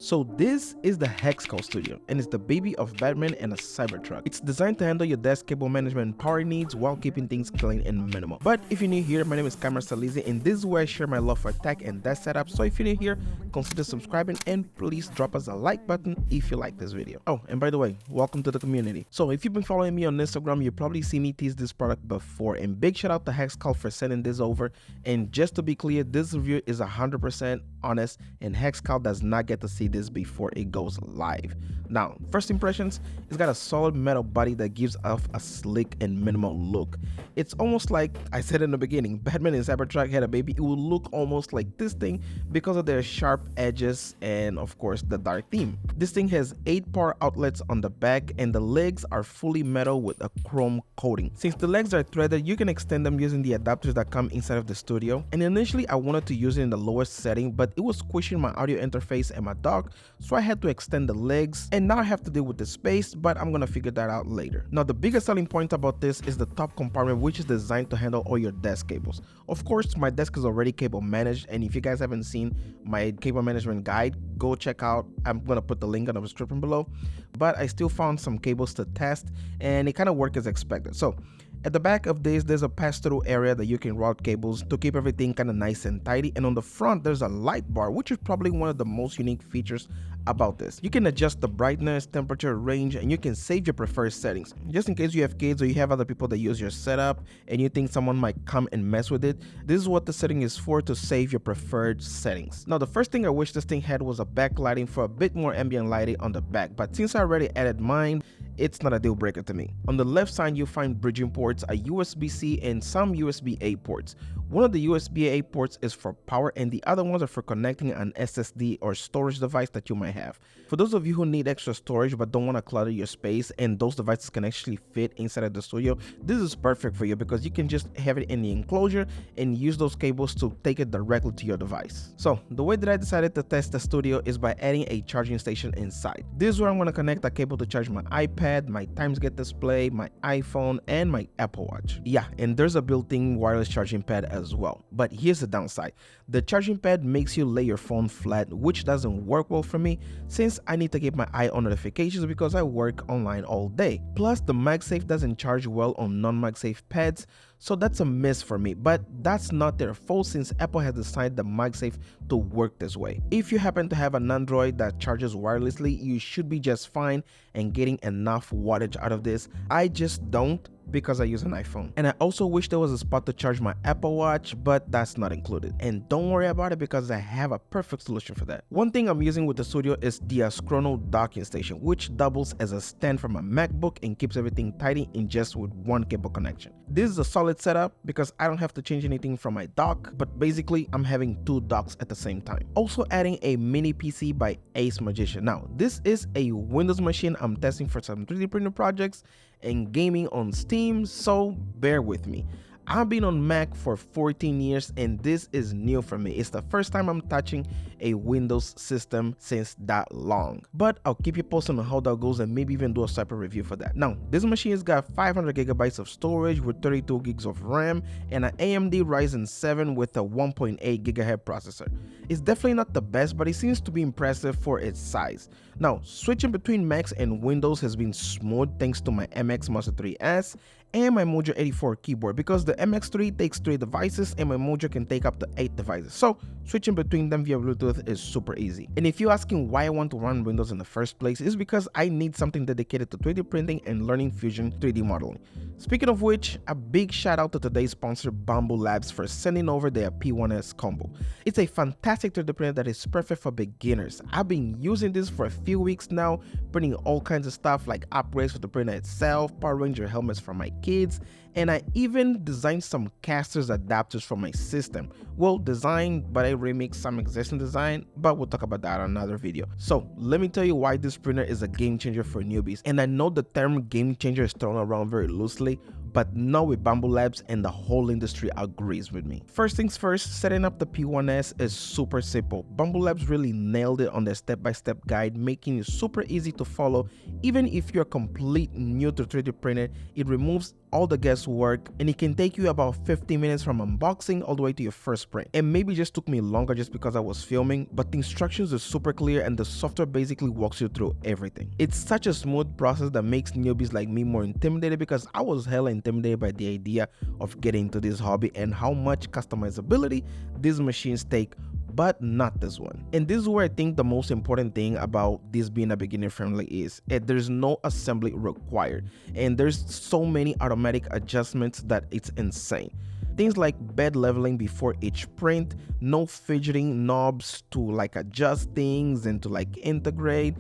So this is the Hexcal Studio, and it's the baby of Batman and a Cybertruck. It's designed to handle your desk cable management and power needs while keeping things clean and minimal. But if you're new here, my name is Cameron Salizi, and this is where I share my love for tech and desk setup. So if you're new here, consider subscribing and please drop us a like button if you like this video. Oh, and by the way, welcome to the community. So if you've been following me on Instagram, you probably see me tease this product before, and big shout out to Hexcal for sending this over. And just to be clear, this review is 100% honest, and Hexcal does not get to see this before it goes live. Now, first impressions, it's got a solid metal body that gives off a slick and minimal look. It's almost like I said in the beginning, Batman and Cybertruck had a baby. It will look almost like this thing because of their sharp edges and of course the dark theme. This thing has 8 power outlets on the back, and the legs are fully metal with a chrome coating. Since the legs are threaded, you can extend them using the adapters that come inside of the studio. And initially I wanted to use it in the lowest setting, but it was squishing my audio interface and my dock, so I had to extend the legs, and now I have to deal with the space, but I'm gonna figure that out later. Now, the biggest selling point about this is the top compartment, which is designed to handle all your desk cables. Of course, my desk is already cable managed, and if you guys haven't seen my cable management guide, go check out. I'm gonna put the link in the description below, but I still found some cables to test, and it kind of worked as expected. So at the back of this, there's a pass-through area that you can route cables to keep everything kind of nice and tidy, and on the front there's a light bar, which is probably one of the most unique features about this. You can adjust the brightness, temperature, range, and you can save your preferred settings. Just in case you have kids or you have other people that use your setup and you think someone might come and mess with it, this is what the setting is for, to save your preferred settings. Now, the first thing I wish this thing had was a backlighting for a bit more ambient lighting on the back, but since I already added mine, it's not a deal breaker to me. On the left side, you'll find bridging ports, a USB-C, and some USB-A ports. One of the USB-A ports is for power, and the other ones are for connecting an SSD or storage device that you might have. For those of you who need extra storage but don't want to clutter your space, and those devices can actually fit inside of the studio, this is perfect for you because you can just have it in the enclosure and use those cables to take it directly to your device. So the way that I decided to test the studio is by adding a charging station inside. This is where I'm going to connect a cable to charge my iPad, my TimesGet display, my iPhone, and my Apple Watch. Yeah, and there's a built-in wireless charging pad as well. But here's the downside. The charging pad makes you lay your phone flat, which doesn't work well for me since I need to keep my eye on notifications because I work online all day. Plus, the MagSafe doesn't charge well on non-MagSafe pads, so that's a miss for me, but that's not their fault since Apple has designed the MagSafe to work this way. If you happen to have an Android that charges wirelessly, you should be just fine and getting enough wattage out of this. I just don't, because I use an iPhone. And I also wish there was a spot to charge my Apple Watch, but that's not included. And don't worry about it because I have a perfect solution for that. One thing I'm using with the studio is the Chrono docking station, which doubles as a stand for my MacBook and keeps everything tidy in just with one cable connection. This is a solid setup because I don't have to change anything from my dock, but basically I'm having 2 docks at the same time. Also adding a mini PC by Ace Magician. Now, this is a Windows machine I'm testing for some 3D printer projects and gaming on Steam, so bear with me. I've been on Mac for 14 years and this is new for me. It's the first time I'm touching a Windows system since that long. But I'll keep you posted on how that goes and maybe even do a separate review for that. Now, this machine has got 500 gigabytes of storage with 32 gigs of RAM and an AMD Ryzen 7 with a 1.8 gigahertz processor. It's definitely not the best, but it seems to be impressive for its size. Now, switching between Macs and Windows has been smooth thanks to my MX Master 3S and my Mojo 84 keyboard because the MX3 takes 3 devices and my Mojo can take up to 8 devices. So switching between them via Bluetooth is super easy. And if you're asking why I want to run Windows in the first place, it's because I need something dedicated to 3D printing and learning Fusion 3D modeling. Speaking of which, a big shout out to today's sponsor Bamboo Labs for sending over their P1S combo. It's a fantastic 3D printer that is perfect for beginners. I've been using this for a few weeks now, printing all kinds of stuff like upgrades for the printer itself, Power Ranger helmets for my kids, and I even designed some casters adapters for my system. Well, designed, but I remixed some existing design, but we'll talk about that on another video. So let me tell you why this printer is a game changer for newbies. And I know the term game changer is thrown around very loosely, but not with Bamboo Labs, and the whole industry agrees with me. First things first, setting up the P1S is super simple. Bamboo Labs really nailed it on their step-by-step guide, making it super easy to follow. Even if you're complete new to 3D printer, it removes all the guesswork, and it can take you about 15 minutes from unboxing all the way to your first print. It maybe just took me longer just because I was filming, but the instructions are super clear and the software basically walks you through everything. It's such a smooth process that makes newbies like me more intimidated, because I was hella intimidated by the idea of getting into this hobby and how much customizability these machines take, but not this one. And this is where I think the most important thing about this being a beginner friendly is there's no assembly required, and there's so many automatic adjustments that it's insane. Things like bed leveling before each print, no fidgeting knobs to like adjust things and to like integrate.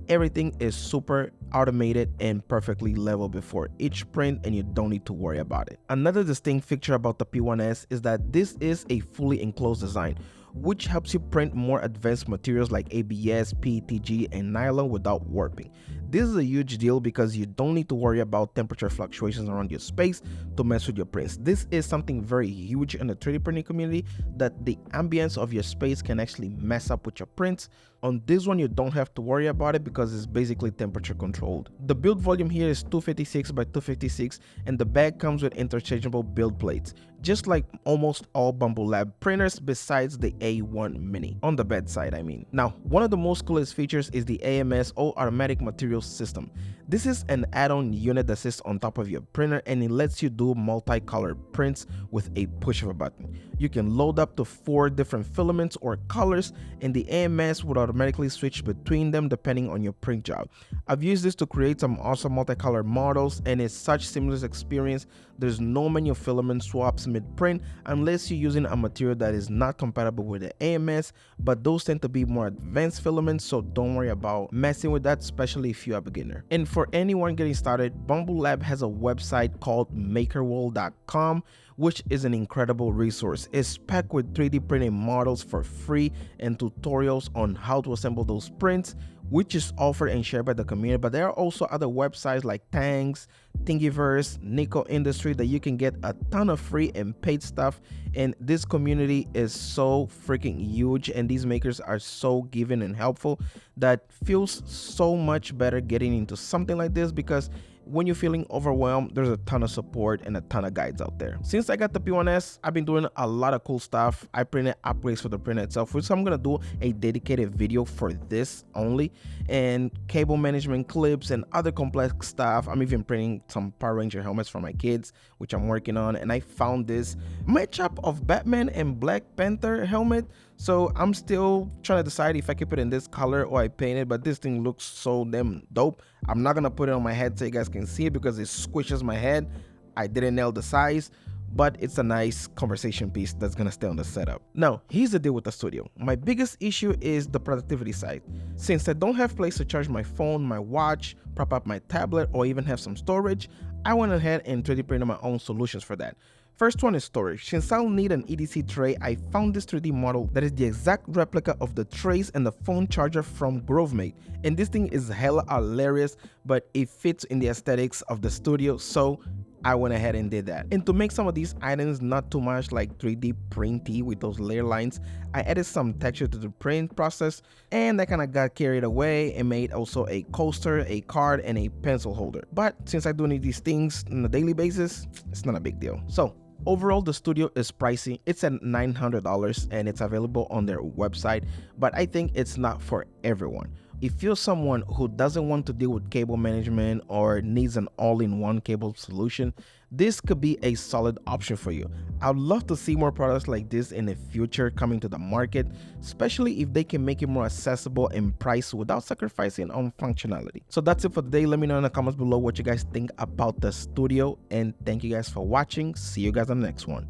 Everything is super automated and perfectly level before each print, and you don't need to worry about it. Another distinct feature about the P1S is that this is a fully enclosed design, which helps you print more advanced materials like ABS, PETG, and nylon without warping. This is a huge deal because you don't need to worry about temperature fluctuations around your space to mess with your prints. This is something very huge in the 3D printing community, that the ambience of your space can actually mess up with your prints. On this one, you don't have to worry about it because it's basically temperature controlled. The build volume here is 256 by 256, and the bag comes with interchangeable build plates, just like almost all Bambu Lab printers besides the A1 Mini, on the bedside I mean. Now, one of the most coolest features is the AMS or Automatic Materials System. This is an add-on unit that sits on top of your printer, and it lets you do multicolored prints with a push of a button. You can load up to 4 different filaments or colors, and the AMS would automatically switch between them depending on your print job. I've used this to create some awesome multicolored models, and it's such seamless experience. There's no manual filament swaps mid-print unless you're using a material that is not compatible with the AMS, but those tend to be more advanced filaments, so don't worry about messing with that, especially if you're a beginner. And for anyone getting started, Bambu Lab has a website called makerworld.com, which is an incredible resource. It's packed with 3D printing models for free and tutorials on how to assemble those prints, which is offered and shared by the community. But there are also other websites like Tangs, Thingiverse, Nico Industry that you can get a ton of free and paid stuff. And this community is so freaking huge, and these makers are so giving and helpful that feels so much better getting into something like this, because when you're feeling overwhelmed, there's a ton of support and a ton of guides out there. Since I got the P1S, I've been doing a lot of cool stuff. I printed upgrades for the printer itself, which I'm gonna do a dedicated video for this only, and cable management clips and other complex stuff. I'm even printing some Power Ranger helmets for my kids, which I'm working on, and I found this matchup of Batman and Black Panther helmet. So I'm still trying to decide if I keep it in this color or I paint it, but this thing looks so damn dope. I'm not gonna put it on my head so you guys can see it because it squishes my head. I didn't nail the size, but it's a nice conversation piece that's gonna stay on the setup. Now, here's the deal with the studio. My biggest issue is the productivity side. Since I don't have place to charge my phone, my watch, prop up my tablet, or even have some storage, I went ahead and 3D printed my own solutions for that. First one is storage. Since I'll need an EDC tray, I found this 3D model that is the exact replica of the trays and the phone charger from Grovemate. And this thing is hella hilarious, but it fits in the aesthetics of the studio, so I went ahead and did that. And to make some of these items not too much like 3D printy with those layer lines, I added some texture to the print process, and I kind of got carried away and made also a coaster, a card, and a pencil holder. But since I do need these things on a daily basis, it's not a big deal. So overall, the studio is pricey. It's at $900 and it's available on their website, but I think it's not for everyone. If you're someone who doesn't want to deal with cable management or needs an all-in-one cable solution, this could be a solid option for you. I'd love to see more products like this in the future coming to the market, especially if they can make it more accessible in price without sacrificing on functionality. So that's it for today. Let me know in the comments below what you guys think about the studio, and thank you guys for watching. See you guys on the next one.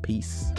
Peace.